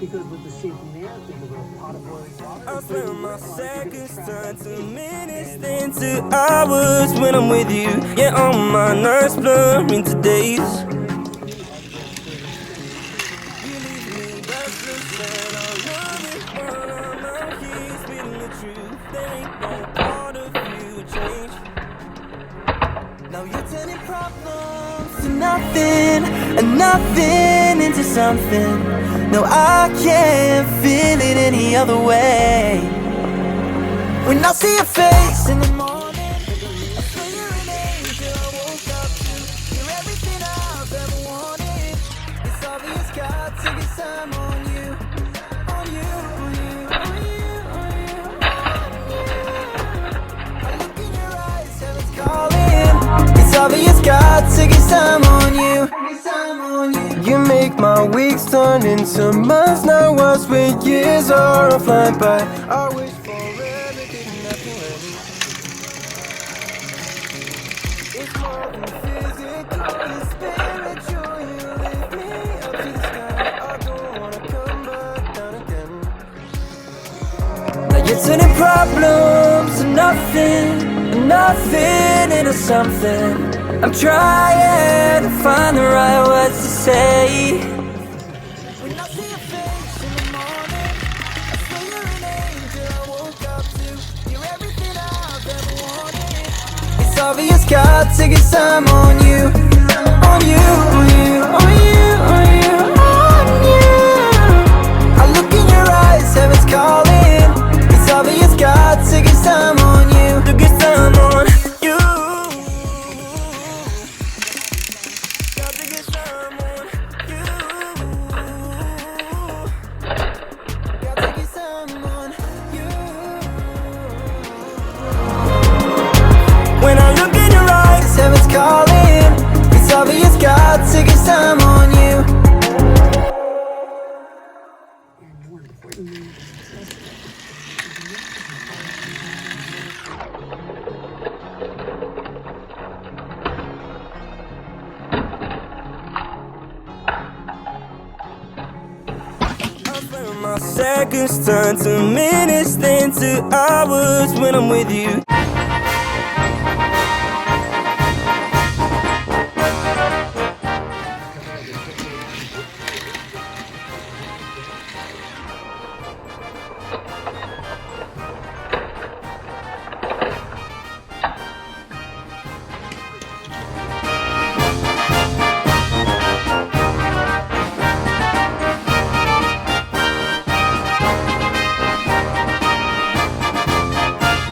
because with the safety there, think of a pot of boiling water. I spend my seconds turn to minutes, then to hours when I'm with you. Yeah, all my nights blur into days. You leave me restless and I love it while I'm out here spitting the truth. There ain't no part of you change. Now you're turning problems to nothing, and nothing into something. No, I can't feel it any other way. When I see your face in the morning, I swear you're an angel I woke up to. You're everything I've ever wanted. It's obvious God took his time on you. On you, on you, on you, on you, on you. I look in your eyes, heaven's calling. It's obvious God took his time on you. You make my weeks turn into months. Now watch when years are flying by. I wish forever did nothing let me. It's more than physical, it's spiritual. You lift me up to the sky. I don't wanna come back down again. Now you're turning problems to nothing, nothing into something. I'm trying to find the right words to say. When I see your face in the morning, I swear you're an angel I woke up to. You're everything I've ever wanted. It's obvious God took his time on you. On you, on you, on you, on you, on you. I look in your eyes, heaven's calling. It's obvious God took his time on you. Took his time on you. When I look in your eyes, heaven's calling. It's obvious God took his time on you. My seconds turn to minutes, then to hours when I'm with you.